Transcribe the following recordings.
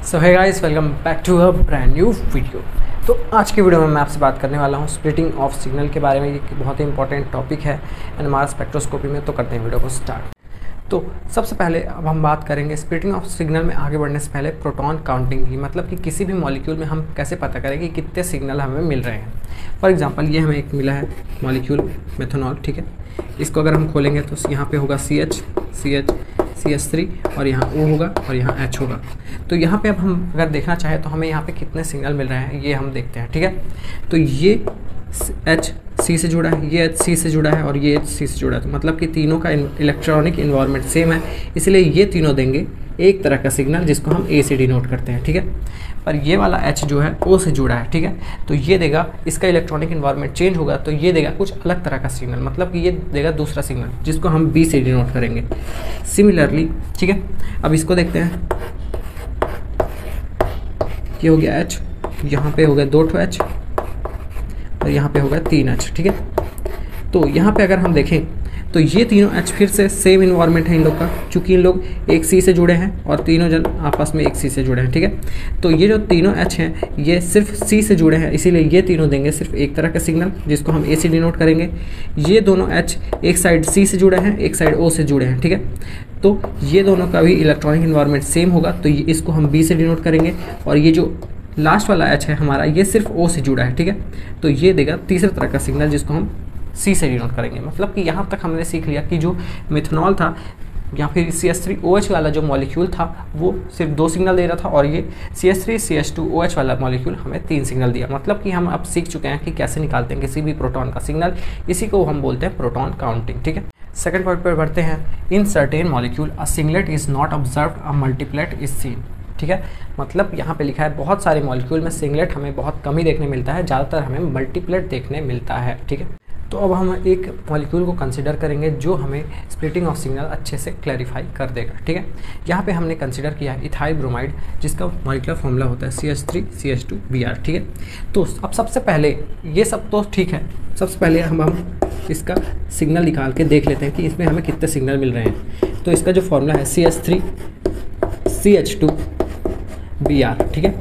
So hi guys, welcome back to a brand new video. तो आज की video में मैं आपसे बात करने वाला हूँ स्प्लिटिंग ऑफ सिग्नल के बारे में। ये बहुत ही इंपॉर्टेंट टॉपिक है एनएमआर स्पेक्ट्रोस्कोपी में। तो करते हैं वीडियो को स्टार्ट। तो सबसे पहले अब हम बात करेंगे स्प्लिटिंग ऑफ सिग्नल में आगे बढ़ने से पहले प्रोटॉन काउंटिंग की, मतलब कि किसी भी मॉलिक्यूल में हम कैसे पता करें कि कितने सिग्नल हमें मिल रहे हैं। फॉर एग्जांपल ये हमें एक मिला है मॉलिक्यूल मेथनॉल, ठीक है। इसको अगर हम खोलेंगे तो यहाँ पे होगा CH, CH3 और यहाँ O होगा और यहाँ H होगा। तो यहाँ पे अब हम अगर देखना चाहें तो हमें यहाँ पे कितने सिग्नल मिल रहे हैं ये हम देखते हैं, ठीक है। तो ये H C से जुड़ा है, ये H C से जुड़ा है और ये H C से जुड़ा है। तो मतलब कि तीनों का इलेक्ट्रॉनिक इन्वायरमेंट सेम है, इसलिए ये तीनों देंगे एक तरह का सिग्नल जिसको हम A से डिनोट करते हैं, ठीक है। पर ये वाला H जो है O से जुड़ा है, ठीक है। तो ये देगा, इसका इलेक्ट्रॉनिक इन्वायरमेंट चेंज होगा तो ये देगा कुछ अलग तरह का सिग्नल, मतलब कि ये देगा दूसरा सिग्नल जिसको हम B से डिनोट करेंगे सिमिलरली, ठीक है। अब इसको देखते हैं। ये हो गया H, यहाँ पे हो गया 2 H और यहाँ पे होगा 3 H, ठीक है। तो यहाँ पे अगर हम देखें तो ये तीनों H फिर से सेम इन्वायरमेंट है इन लोग का, चूँकि इन लोग एक C से जुड़े हैं और तीनों जन आपस में एक C से जुड़े हैं, ठीक है। तो ये जो तीनों H हैं ये सिर्फ C से जुड़े हैं, इसीलिए ये तीनों देंगे सिर्फ एक तरह का सिग्नल जिसको हम A से डिनोट करेंगे। ये दोनों H एक साइड C से जुड़े हैं, एक साइड O से जुड़े हैं, ठीक है। तो ये दोनों का भी इलेक्ट्रॉनिक इन्वायरमेंट सेम होगा, तो इसको हम B से डिनोट करेंगे। और ये जो लास्ट वाला H है हमारा, ये सिर्फ O से जुड़ा है, ठीक है। तो ये देगा तीसरे तरह का सिग्नल जिसको हम C से डिनोट करेंगे। मतलब कि यहाँ तक हमने सीख लिया कि जो मिथनॉल था या फिर CH3OH वाला जो मॉलिक्यूल था वो सिर्फ 2 सिग्नल दे रहा था, और ये CH3CH2OH वाला मॉलिक्यूल हमें 3 सिग्नल दिया। मतलब कि हम अब सीख चुके हैं कि कैसे निकालते हैं किसी भी प्रोटॉन का सिग्नल। इसी को हम बोलते हैं प्रोटॉन काउंटिंग, ठीक है। सेकंड पॉइंट पर बढ़ते हैं। In certain molecule a singlet is not observed, a multiplet is seen, ठीक है। मतलब यहाँ पे लिखा है बहुत सारे मॉलिक्यूल में सिंगलेट हमें बहुत कम ही देखने मिलता है, ज़्यादातर हमें मल्टीप्लेट देखने मिलता है, ठीक है। तो अब हम एक मॉलिक्यूल को कंसीडर करेंगे जो हमें स्प्लिटिंग ऑफ सिग्नल अच्छे से क्लैरिफाई कर देगा, ठीक है। यहाँ पे हमने कंसीडर किया है इथाइल ब्रोमाइड, जिसका मॉलिक्यूलर फॉर्मूला होता है CH3CH2Br, ठीक है। तो अब सबसे पहले ये सब तो ठीक है, सबसे पहले हम इसका सिग्नल निकाल के देख लेते हैं कि इसमें हमें कितने सिग्नल मिल रहे हैं। तो इसका जो फॉर्मूला है CH3CH2Br, ठीक है।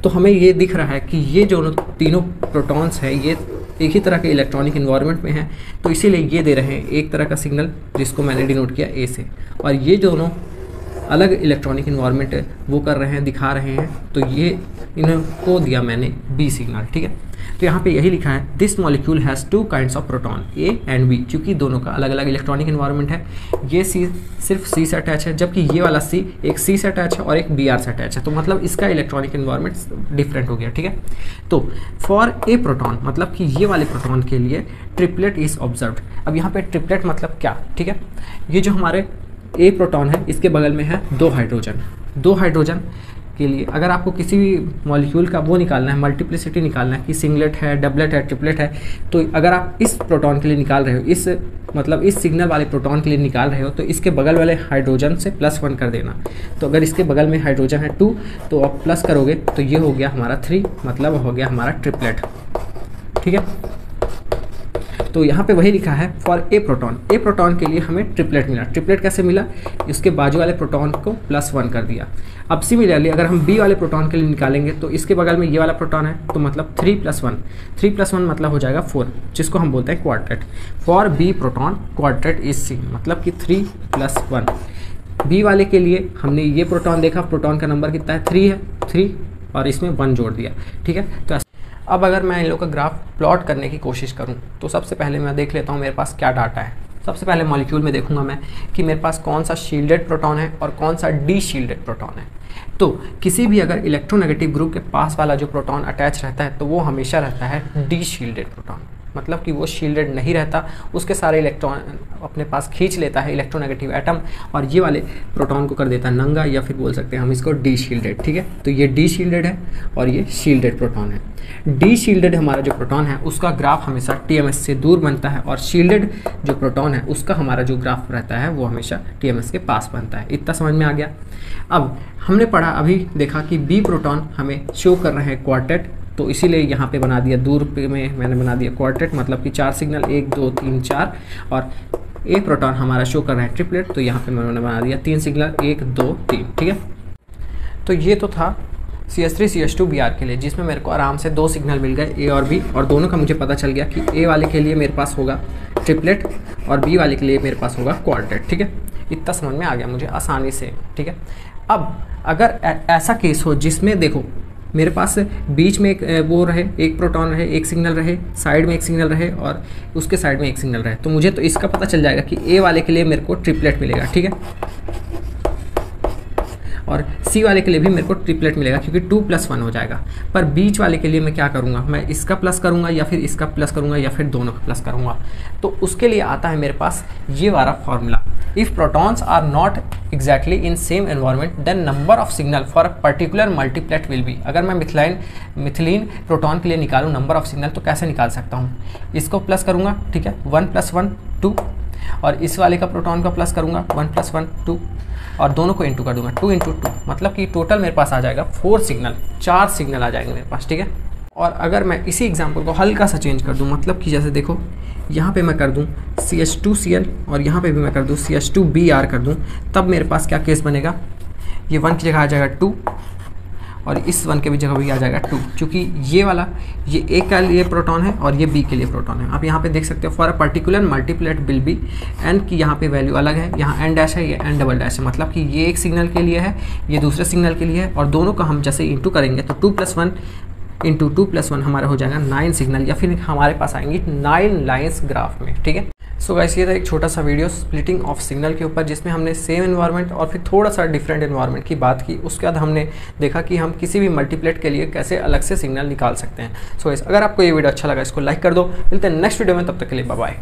तो हमें ये दिख रहा है कि ये जो तीनों प्रोटॉन्स हैं ये एक ही तरह के इलेक्ट्रॉनिक इन्वायरमेंट में है, तो इसीलिए ये दे रहे हैं एक तरह का सिग्नल जिसको मैंने डिनोट किया A से। और ये दोनों अलग इलेक्ट्रॉनिक इन्वायरमेंट वो कर रहे हैं, दिखा रहे हैं, तो ये इनको दिया मैंने B सिग्नल, ठीक है। तो यहाँ पे यही लिखा है this molecule has 2 kinds of proton A and B, क्योंकि दोनों का अलग अलग इलेक्ट्रॉनिक इन्वायरमेंट है। ये C सिर्फ C से अटैच है, जबकि ये वाला C एक C से अटैच है और एक Br से अटैच है। तो मतलब इसका इलेक्ट्रॉनिक इन्वायरमेंट डिफरेंट हो गया, ठीक है। तो फॉर ए प्रोटॉन, मतलब कि ये वाले प्रोटॉन के लिए ट्रिपलेट इज ऑब्जर्व्ड। अब यहाँ पे ट्रिपलेट मतलब क्या, ठीक है। ये जो हमारे ए प्रोटॉन है इसके बगल में है 2 हाइड्रोजन। 2 हाइड्रोजन के लिए अगर आपको किसी भी मॉलिक्यूल का वो निकालना है, मल्टीप्लिसिटी निकालना है कि सिंगलेट है, डबलेट है, ट्रिपलेट है, तो अगर आप इस प्रोटॉन के लिए निकाल रहे हो, इस मतलब इस सिग्नल वाले प्रोटॉन के लिए निकाल रहे हो, तो इसके बगल वाले हाइड्रोजन से +1 कर देना। तो अगर इसके बगल में हाइड्रोजन है 2 तो आप प्लस करोगे तो ये हो गया हमारा 3, मतलब हो गया हमारा ट्रिपलेट, ठीक है। तो यहाँ पे वही लिखा है for a proton. A proton के लिए हमें ट्रिपलेट मिला। ट्रिपलेट कैसे मिला, इसके बाजू वाले प्रोटॉन को +1 कर दिया। अब सिमिलरली अगर हम B वाले प्रोटॉन के लिए निकालेंगे तो इसके बगल में ये वाला प्रोटॉन है, तो मतलब 3 + 1, 3 + 1 मतलब हो जाएगा 4, जिसको हम बोलते हैं quartet. For B proton quartet is C, मतलब कि 3 + 1। B वाले के लिए हमने ये प्रोटॉन देखा, प्रोटॉन का नंबर कितना है 3 है, 3 और इसमें 1 जोड़ दिया, ठीक है। तो अब अगर मैं इन लोगों का ग्राफ प्लॉट करने की कोशिश करूं तो सबसे पहले मैं देख लेता हूं मेरे पास क्या डाटा है। सबसे पहले मॉलिक्यूल में देखूंगा मैं कि मेरे पास कौन सा शील्डेड प्रोटॉन है और कौन सा डी शील्डेड प्रोटॉन है। तो किसी भी अगर इलेक्ट्रोनेगेटिव ग्रुप के पास वाला जो प्रोटॉन अटैच रहता है तो वो हमेशा रहता है डी शील्डेड प्रोटॉन, मतलब कि वो शील्डेड नहीं रहता, उसके सारे इलेक्ट्रॉन अपने पास खींच लेता है इलेक्ट्रोनेगेटिव एटम, और ये वाले प्रोटॉन को कर देता है नंगा, या फिर बोल सकते हैं हम इसको डी शील्डेड, ठीक है। तो ये डी शील्डेड है और ये शील्डेड प्रोटॉन है। डी शील्डेड हमारा जो प्रोटॉन है उसका ग्राफ हमेशा TMS से दूर बनता है, और शील्डेड जो प्रोटॉन है उसका हमारा जो ग्राफ रहता है वो हमेशा TMS के पास बनता है। इतना समझ में आ गया। अब हमने पढ़ा, अभी देखा कि B प्रोटॉन हमें शो कर रहे हैं क्वार्टेट, तो इसीलिए यहाँ पे बना दिया, दूर पे में मैंने बना दिया क्वार्टेट, मतलब कि 4 सिग्नल 1 2 3 4, और ए प्रोटॉन हमारा शो कर रहा है ट्रिपलेट, तो यहाँ पे मैंने बना दिया 3 सिग्नल 1 2 3, ठीक है। तो ये तो था CS3 CS2 BR के लिए, जिसमें मेरे को आराम से 2 सिग्नल मिल गए A और B, और दोनों का मुझे पता चल गया कि A वाले के लिए मेरे पास होगा ट्रिपलेट और B वाले के लिए मेरे पास होगा क्वाड्रेट। ठीक है, इतना समझ में आ गया मुझे आसानी से। ठीक है, अब अगर ऐसा केस हो जिसमें देखो मेरे पास बीच में एक वो रहे, एक प्रोटॉन रहे, एक सिग्नल रहे, साइड में एक सिग्नल रहे और उसके साइड में एक सिग्नल रहे, तो मुझे तो इसका पता चल जाएगा कि A वाले के लिए मेरे को ट्रिपलेट मिलेगा। ठीक है, और C वाले के लिए भी मेरे को ट्रिपलेट मिलेगा क्योंकि 2 + 1 हो जाएगा। पर बीच वाले के लिए मैं क्या करूँगा, मैं इसका प्लस करूँगा या फिर इसका प्लस करूँगा या फिर दोनों का प्लस करूँगा। तो उसके लिए आता है मेरे पास ये वाला formula, if protons are not exactly in same environment then number of signal for a particular multiplet will be. अगर मैं मिथिलीन प्रोटॉन के लिए निकालूँ नंबर ऑफ सिग्नल, तो कैसे निकाल सकता हूँ, इसको प्लस करूँगा। ठीक है, 1 + 1 2, और इस वाले का प्रोटॉन का प्लस करूँगा 1 + 1 2, और दोनों को इंटू कर दूंगा 2 × 2, मतलब कि टोटल मेरे पास आ जाएगा 4 सिग्नल, 4 सिग्नल आ जाएंगे मेरे पास। ठीक है, और अगर मैं इसी एग्जांपल को हल्का सा चेंज कर दूं, मतलब कि जैसे देखो यहाँ पे मैं कर दूं CH2Cl और यहाँ पे भी मैं कर दूं CH2Br कर दूं, तब मेरे पास क्या केस बनेगा, ये 1 की जगह आ जाएगा 2 और इस 1 के भी जगह भी आ जाएगा 2, क्योंकि ये वाला ये A के लिए प्रोटॉन है और ये B के लिए प्रोटॉन है। आप यहाँ पे देख सकते हो for a particular multiplet will be, N की यहाँ पे वैल्यू अलग है, यहाँ N डैश है, ये N डबल डैश है, मतलब कि ये एक सिग्नल के लिए है, ये दूसरे सिग्नल के लिए है, और दोनों का हम जैसे इंटू करेंगे तो 2 + 1 × 2 + 1 हमारा हो जाएगा 9 सिग्नल, या फिर हमारे पास आएंगी 9 लाइन्स ग्राफ में। ठीक है, सो गाइस ये था एक छोटा सा वीडियो स्प्लिटिंग ऑफ सिग्नल के ऊपर, जिसमें हमने सेम एनवायरनमेंट और फिर थोड़ा सा डिफरेंट एनवायरनमेंट की बात की। उसके बाद हमने देखा कि हम किसी भी मल्टीप्लेट के लिए कैसे अलग से सिग्नल निकाल सकते हैं। सो गाइस अगर आपको ये वीडियो अच्छा लगा इसको लाइक कर दो। मिलते हैं नेक्स्ट वीडियो में, तब तक के लिए बाय बाय।